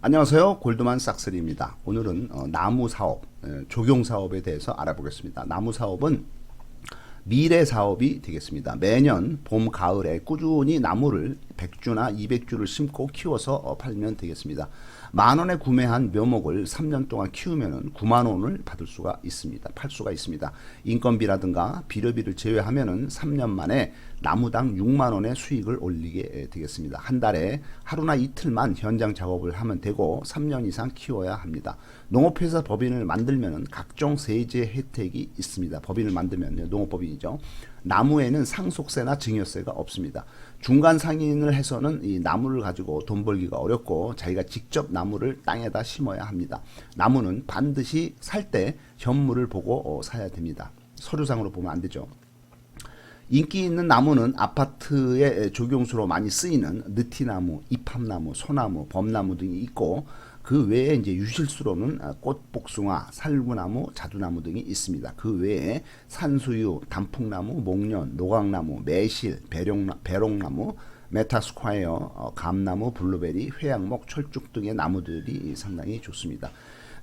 안녕하세요. 골드만 삭스리입니다. 오늘은 나무 사업, 조경 사업에 대해서 알아보겠습니다. 나무 사업은 미래 사업이 되겠습니다. 매년 봄, 가을에 꾸준히 나무를 100주나 200주를 심고 키워서 팔면 되겠습니다. 만 원에 구매한 묘목을 3년 동안 키우면 9만 원을 받을 수가 있습니다. 팔 수가 있습니다. 인건비라든가 비료비를 제외하면 3년 만에 나무당 6만 원의 수익을 올리게 되겠습니다. 한 달에 하루나 이틀만 현장 작업을 하면 되고 3년 이상 키워야 합니다. 농업회사 법인을 만들면 각종 세제 혜택이 있습니다. 법인을 만들면 농업법인이죠. 나무에는 상속세나 증여세가 없습니다. 중간 상인을 해서는 이 나무를 가지고 돈 벌기가 어렵고 자기가 직접 나무를 땅에다 심어야 합니다. 나무는 반드시 살 때 현물을 보고 사야 됩니다. 서류상으로 보면 안 되죠. 인기 있는 나무는 아파트의 조경수로 많이 쓰이는 느티나무, 이팝나무, 소나무, 범나무 등이 있고 그 외에 이제 유실수로는 꽃복숭아, 살구나무, 자두나무 등이 있습니다. 그 외에 산수유, 단풍나무, 목련, 노각나무, 매실, 배롱나무, 메타스콰이어, 감나무, 블루베리, 회양목, 철쭉 등의 나무들이 상당히 좋습니다.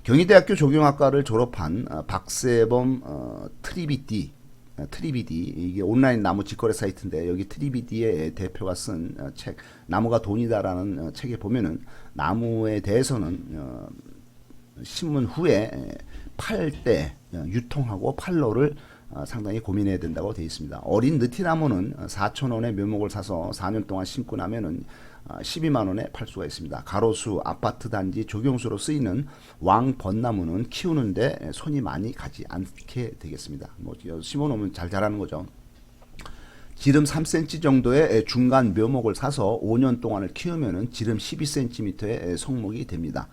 경희대학교 조경학과를 졸업한 박세범 트리비디 이게 온라인 나무 직거래 사이트인데 여기 트리비디의 대표가 쓴 책 나무가 돈이다라는 책에 보면은 나무에 대해서는 심은 후에 팔 때 유통하고 판로를 상당히 고민해야 된다고 되어 있습니다. 어린 느티나무는 4,000원에 묘목을 사서 4년 동안 심고 나면은 12만 원에 팔 수가 있습니다. 가로수, 아파트 단지, 조경수로 쓰이는 왕벚나무는 키우는데 손이 많이 가지 않게 되겠습니다. 뭐 심어놓으면 잘 자라는 거죠. 지름 3cm 정도의 중간 묘목을 사서 5년 동안을 키우면 지름 12cm의 성목이 됩니다.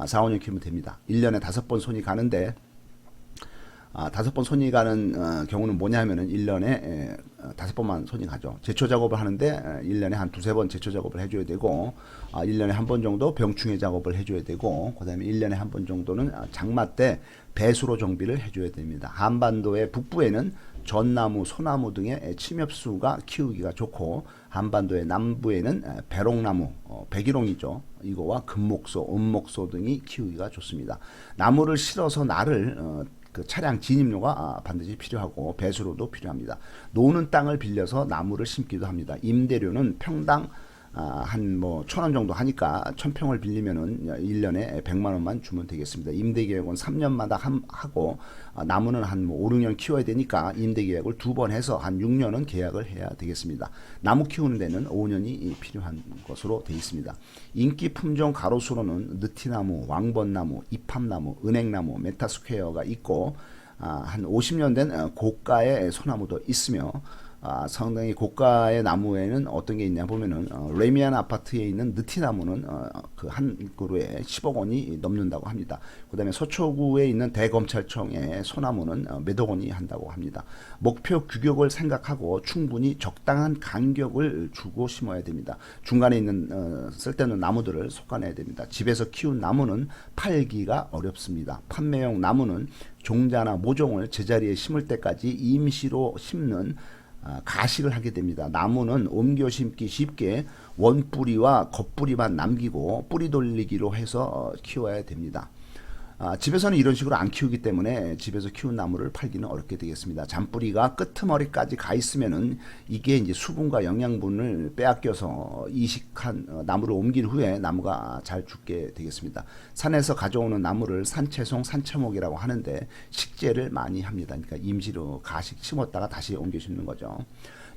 4, 5년 키우면 됩니다. 1년에 5번 손이 가는데 5번 손이 가는 경우는 뭐냐 하면은 1년에 5번만 손이 가죠. 제초 작업을 하는데 1년에 한 두세 번 제초 작업을 해줘야 되고 1년에 한 번 정도 병충해 작업을 해줘야 되고 그 다음에 1년에 한 번 정도는 장마 때 배수로 정비를 해줘야 됩니다. 한반도의 북부에는 전나무, 소나무 등의 침엽수가 키우기가 좋고 한반도의 남부에는 배롱나무, 백일홍이죠. 이거와 금목소, 은목소 등이 키우기가 좋습니다. 나무를 실어서 날을 그 차량 진입료가 반드시 필요하고 배수로도 필요합니다. 노는 땅을 빌려서 나무를 심기도 합니다. 임대료는 평당 한 뭐 1,000원 정도 하니까 1,000평을 빌리면은 1년에 100만 원만 주면 되겠습니다. 임대 계약은 3년마다 하고 나무는 한 뭐 5, 6년 키워야 되니까 임대 계약을 2번 해서 한 6년은 계약을 해야 되겠습니다. 나무 키우는 데는 5년이 필요한 것으로 되어 있습니다. 인기 품종 가로수로는 느티나무, 왕벚나무, 이팝나무, 은행나무, 메타스퀘어가 있고 한 50년 된 고가의 소나무도 있으며 상당히 고가의 나무에는 어떤 게 있냐 보면은 레미안 아파트에 있는 느티나무는 그 한 그루에 10억 원이 넘는다고 합니다. 그 다음에 서초구에 있는 대검찰청의 소나무는 몇억 원이 한다고 합니다. 목표 규격을 생각하고 충분히 적당한 간격을 주고 심어야 됩니다. 중간에 있는 쓸데없는 나무들을 솎아내야 됩니다. 집에서 키운 나무는 팔기가 어렵습니다. 판매용 나무는 종자나 모종을 제자리에 심을 때까지 임시로 심는 가식을 하게 됩니다. 나무는 옮겨 심기 쉽게 원뿌리와 겉뿌리만 남기고 뿌리 돌리기로 해서 키워야 됩니다. 집에서는 이런 식으로 안 키우기 때문에 집에서 키운 나무를 팔기는 어렵게 되겠습니다. 잔뿌리가 끄트머리까지 가 있으면은 이게 이제 수분과 영양분을 빼앗겨서 이식한 나무를 옮긴 후에 나무가 잘 죽게 되겠습니다. 산에서 가져오는 나무를 산채송, 산채목이라고 하는데 식재를 많이 합니다. 그러니까 임시로 가식 심었다가 다시 옮겨 심는 거죠.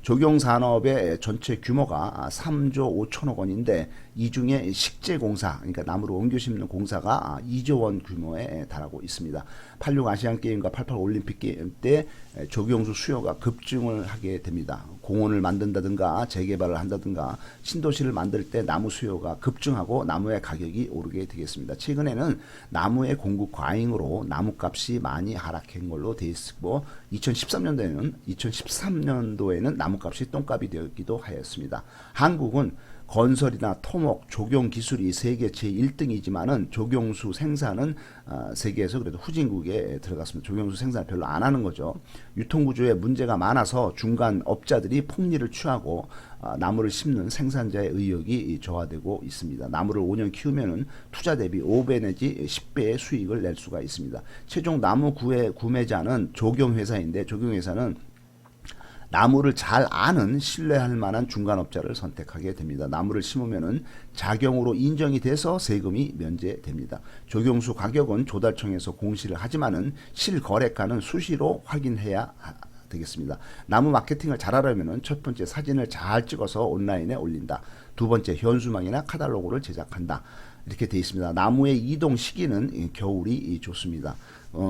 조경산업의 전체 규모가 3조 5천억 원인데 이 중에 식재공사, 그러니까 나무를 옮겨 심는 공사가 2조 원 규모에 달하고 있습니다. 86 아시안게임과 88 올림픽 게임 때 조경수 수요가 급증을 하게 됩니다. 공원을 만든다든가 재개발을 한다든가 신도시를 만들 때 나무 수요가 급증하고 나무의 가격이 오르게 되겠습니다. 최근에는 나무의 공급 과잉으로 나무값이 많이 하락한 걸로 되어 있고 2013년도에는 나무값이 똥값이 되었기도 하였습니다. 한국은 건설이나 토목, 조경 기술이 세계 제1등이지만은 조경수 생산은 세계에서 그래도 후진국에 들어갔습니다. 조경수 생산 별로 안 하는 거죠. 유통구조에 문제가 많아서 중간 업자들이 폭리를 취하고 나무를 심는 생산자의 의욕이 저하되고 있습니다. 나무를 5년 키우면은 투자 대비 5배 내지 10배의 수익을 낼 수가 있습니다. 최종 나무 구매자는 조경회사인데 조경회사는 나무를 잘 아는 신뢰할 만한 중간업자를 선택하게 됩니다. 나무를 심으면은 자경으로 인정이 돼서 세금이 면제됩니다. 조경수 가격은 조달청에서 공시를 하지만은 실거래가는 수시로 확인해야 되겠습니다. 나무 마케팅을 잘하려면은 첫 번째 사진을 잘 찍어서 온라인에 올린다. 두 번째 현수막이나 카탈로그를 제작한다. 이렇게 되어 있습니다. 나무의 이동 시기는 겨울이 좋습니다.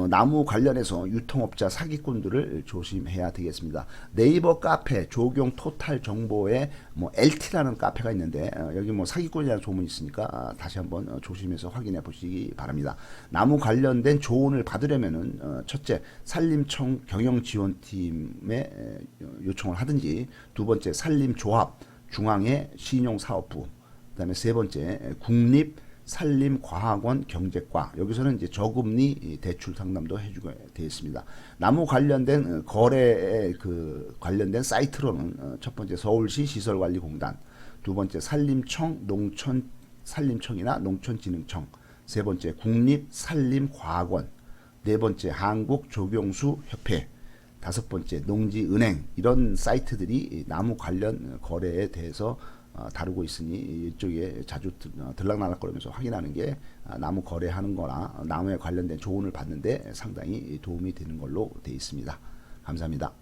나무 관련해서 유통업자 사기꾼들을 조심해야 되겠습니다. 네이버 카페 조경 토탈 정보에 LT라는 카페가 있는데 여기 사기꾼이라는 소문이 있으니까 다시 한번 조심해서 확인해 보시기 바랍니다. 나무 관련된 조언을 받으려면은 첫째 산림청 경영지원팀에 요청을 하든지 두 번째 산림조합 중앙의 신용사업부 그다음에 세 번째 국립산림과학원 경제과 여기서는 이제 저금리 대출 상담도 해주게 되어 있습니다. 나무 관련된 거래에 관련된 사이트로는 첫 번째 서울시 시설관리공단, 두 번째 산림청이나 농촌진흥청, 세 번째 국립산림과학원, 네 번째 한국조경수협회, 다섯 번째 농지은행 이런 사이트들이 나무 관련 거래에 대해서 다루고 있으니 이쪽에 자주 들락날락거리면서 확인하는 게 나무 거래하는 거나 나무에 관련된 조언을 받는데 상당히 도움이 되는 걸로 되어 있습니다. 감사합니다.